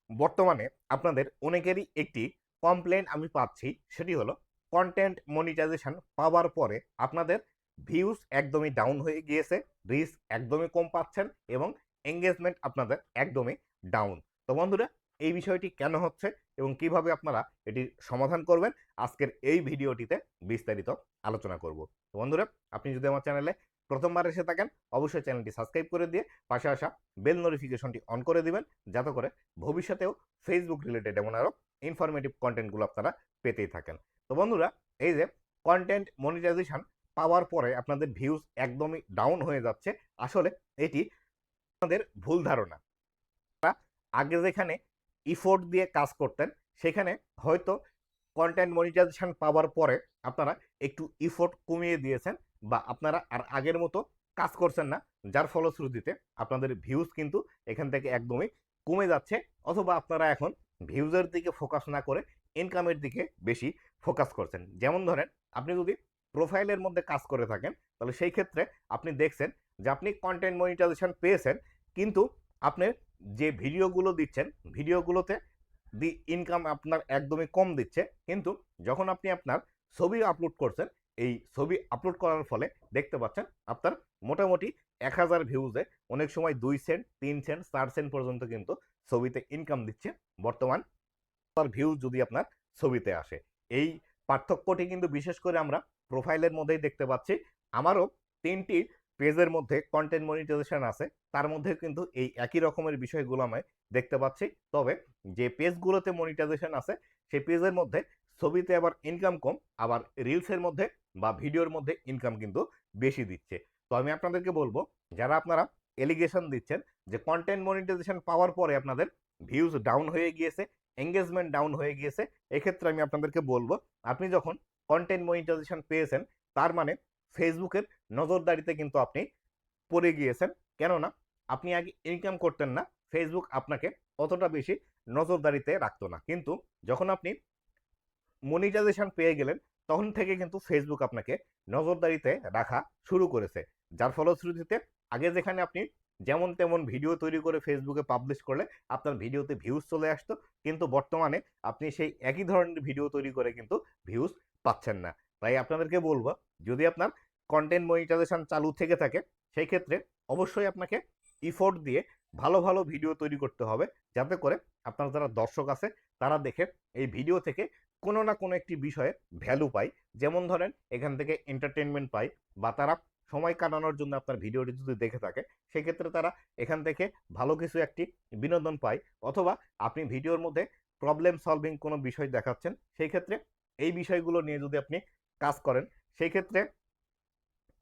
বর্তমানে আপনাদের অনেকেরই একটি কমপ্লেন আমি পাচ্ছি, সেটি হলো কন্টেন্ট মনিটাইজেশন পাওয়ার পরে আপনাদের ভিউজ একদমই ডাউন হয়ে গিয়েছে, রিচ একদমই কম পাচ্ছেন এবং এঙ্গেজমেন্ট আপনাদের একদমই ডাউন। তো বন্ধুরা, এই বিষয়টি কেন হচ্ছে এবং কিভাবে আপনারা এটির সমাধান করবেন, আজকের এই ভিডিওটিতে বিস্তারিত আলোচনা করব। তো বন্ধুরা, আপনি যদি আমার চ্যানেলে প্রথমবার এসে থাকেন, অবশ্যই চ্যানেলটি সাবস্ক্রাইব করে দিয়ে পাশে আসা বেল নোটিফিকেশনটি অন করে দিবেন, যাতে করে ভবিষ্যতেও ফেসবুক রিলেটেড এমন আরও ইনফরমেটিভ কন্টেন্টগুলো আপনারা পেতেই থাকেন। তো বন্ধুরা, এই যে কন্টেন্ট মনিটাইজেশন পাওয়ার পরে আপনাদের ভিউজ একদমই ডাউন হয়ে যাচ্ছে, আসলে এটি আপনাদের ভুল ধারণা। আগে যেখানে ইফোর্ট দিয়ে কাজ করতেন, সেখানে হয়তো কন্টেন্ট মনিটাইজেশন পাওয়ার পরে আপনারা একটু ইফোর্ট কমিয়ে দিয়েছেন বা আপনারা আর আগের মতো কাজ করছেন না, যার ফলশ্রুতিতে আপনাদের ভিউজ কিন্তু এখান থেকে একদমই কমে যাচ্ছে, অথবা আপনারা এখন ভিউজের দিকে ফোকাস না করে ইনকামের দিকে বেশি ফোকাস করছেন। যেমন ধরেন, আপনি যদি প্রোফাইলের মধ্যে কাজ করে থাকেন, তাহলে সেই ক্ষেত্রে আপনি দেখছেন যে আপনি কন্টেন্ট মনিটাইজেশন পেয়েছেন, কিন্তু আপনি যে ভিডিওগুলো দিচ্ছেন, ভিডিওগুলোতে ইনকাম আপনার একদমই কম দিচ্ছে। কিন্তু যখন আপনি আপনার ছবি আপলোড করছেন, এই ছবি আপলোড করার ফলে দেখতে পাচ্ছেন আপনার মোটামুটি 1000 ভিউজে অনেক সময় 2 সেন্ট, 3 সেন্ট, 4 সেন্ট পর্যন্ত কিন্তু ছবিতে ইনকাম দিচ্ছে বর্তমান ভিউ যদি আপনার ছবিতে আসে। এই পার্থক্যটি কিন্তু বিশেষ করে আমরা প্রোফাইলের মধ্যেই দেখতে পাচ্ছি। আমারও 3টি পেজের মধ্যে কন্টেন্ট মনিটাইজেশন আছে, তার মধ্যে কিন্তু এই একই রকমের বিষয়গুলো আমি দেখতে পাচ্ছি। তবে যে পেজগুলোতে মনিটাইজেশন আছে, সেই পেজের মধ্যে ছবিতে আবার ইনকাম কম, আবার রিলসের মধ্যে বা ভিডিওর মধ্যে ইনকাম কিন্তু বেশি দিচ্ছে। তো আমি আপনাদেরকে বলবো, যারা আপনারা এলিগেশন দিচ্ছেন যে কন্টেন্ট মনিটাইজেশন পাওয়ার পরে আপনাদের ভিউজ ডাউন হয়ে গিয়েছে, এঙ্গেজমেন্ট ডাউন হয়ে গিয়েছে, এক্ষেত্রে আমি আপনাদেরকে বলবো, আপনি যখন কন্টেন্ট মনিটাইজেশন পেয়েছেন, তার মানে ফেসবুকের নজরদারিতে কিন্তু আপনি পড়ে গিয়েছেন। কেননা আপনি আগে ইনকাম করতেন না, ফেসবুক আপনাকে অতটা বেশি নজরদারিতে রাখতো না। কিন্তু যখন আপনি মনিটাইজেশন পেয়ে গেলেন, তখন থেকে কিন্তু ফেসবুক আপনাকে নজরদারিতে রাখা শুরু করেছে, যার ফলশ্রুতিতে আগে যেখানে আপনি যেমন তেমন ভিডিও তৈরি করে ফেসবুকে পাবলিশ করলে আপনার ভিডিওতে ভিউজ চলে আসতো, কিন্তু বর্তমানে আপনি সেই একই ধরনের ভিডিও তৈরি করে কিন্তু ভিউজ পাচ্ছেন না। তাই আপনাদেরকে বলবো, যদি আপনার কন্টেন্ট মনিটাইজেশন চালু থেকে থাকে, সেই ক্ষেত্রে অবশ্যই আপনাকে ইফোর্ট দিয়ে ভালো ভালো ভিডিও তৈরি করতে হবে, যাতে করে আপনার যারা দর্শক আছে তারা দেখে এই ভিডিও থেকে কোনো না কোনো একটি বিষয়ে ভ্যালু পাই। যেমন ধরেন, এখান থেকে এন্টারটেনমেন্ট পাই, বা তারা সময় কাটানোর জন্য আপনার ভিডিওটি যদি দেখে থাকে, সেক্ষেত্রে তারা এখান থেকে ভালো কিছু একটি বিনোদন পায়। অথবা আপনি ভিডিওর মধ্যে প্রবলেম সলভিং কোনো বিষয় দেখাচ্ছেন, সেই ক্ষেত্রে এই বিষয়গুলো নিয়ে যদি আপনি কাজ করেন, সেই ক্ষেত্রে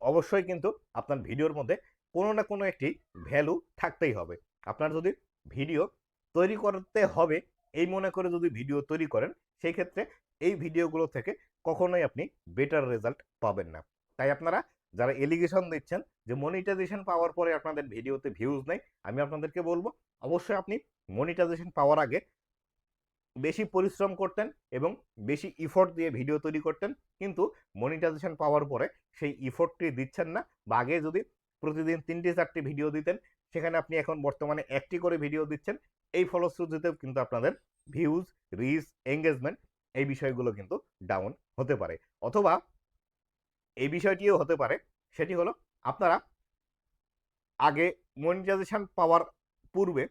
অবশ্যই কিন্তু আপনার ভিডিওর মধ্যে কোনো না কোনো একটি ভ্যালু থাকতেই হবে। আপনার যদি ভিডিও তৈরি করতে হবে এই মনে করে যদি ভিডিও তৈরি করেন, সেই ক্ষেত্রে এই ভিডিওগুলো থেকে কখনোই আপনি বেটার রেজাল্ট পাবেন না। তাই আপনারা যারা এলিগেশন দিচ্ছেন যে মনিটাইজেশন পাওয়ার পরে আপনাদের ভিডিওতে ভিউজ নেই, আমি আপনাদেরকে বলবো, অবশ্যই আপনি মনিটাইজেশন পাওয়ার আগে বেশি পরিশ্রম করতেন এবং বেশি ইফোর্ট দিয়ে ভিডিও তৈরি করতেন, কিন্তু মনিটাইজেশন পাওয়ার পরে সেই ইফোর্টটি দিচ্ছেন না, বা আগে যদি প্রতিদিন 3-4টি ভিডিও দিতেন, সেখানে আপনি এখন বর্তমানে একটি করে ভিডিও দিচ্ছেন। এই ফলশ্রুতিতেও কিন্তু আপনাদের ভিউজ, রিচ, এঙ্গেজমেন্ট এই বিষয়গুলো কিন্তু ডাউন হতে পারে। অথবা এই বিষয়টিও হতে পারে, সেটি হলো আপনারা আগে মনিটাইজেশন পাওয়ার পূর্বে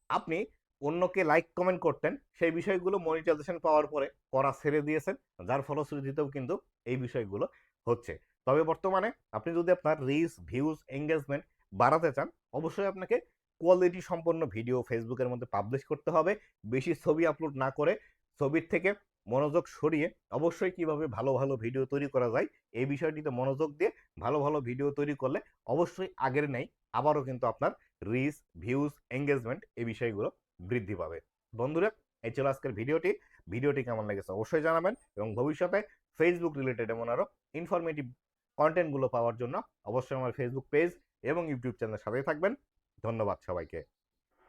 আপনি অন্যকে লাইক কমেন্ট করতেন, সেই বিষয়গুলো মনিটাইজেশন পাওয়ার পরে করা ছেড়ে দিয়েছেন, যার ফলশ্রুতিতেও কিন্তু এই বিষয়গুলো হচ্ছে। তবে বর্তমানে আপনি যদি আপনার রিচ, ভিউজ, এঙ্গেজমেন্ট বাড়াতে চান, অবশ্যই আপনাকে কোয়ালিটি সম্পন্ন ভিডিও ফেসবুকের মধ্যে পাবলিশ করতে হবে। বেশি ছবি আপলোড না করে ছবির থেকে মনোযোগ সরিয়ে অবশ্যই কিভাবে ভালো ভালো ভিডিও তৈরি করা যায় এই বিষয়টিতে মনোযোগ দিয়ে ভালো ভালো ভিডিও তৈরি করলে অবশ্যই আগের নেই আবারও কিন্তু আপনার রিচ, ভিউজ, এঙ্গেজমেন্ট এই বিষয়গুলো বৃদ্ধি পাবে। বন্ধুরা, এই ছিল আজকের ভিডিওটি কেমন লেগেছে অবশ্যই জানাবেন, এবং ভবিষ্যতে ফেসবুক রিলেটেড এমন আরও ইনফরমেটিভ কন্টেন্টগুলো পাওয়ার জন্য অবশ্যই আমার ফেসবুক পেজ এবং ইউটিউব চ্যানেলের সাথেই থাকবেন। ধন্যবাদ সবাইকে।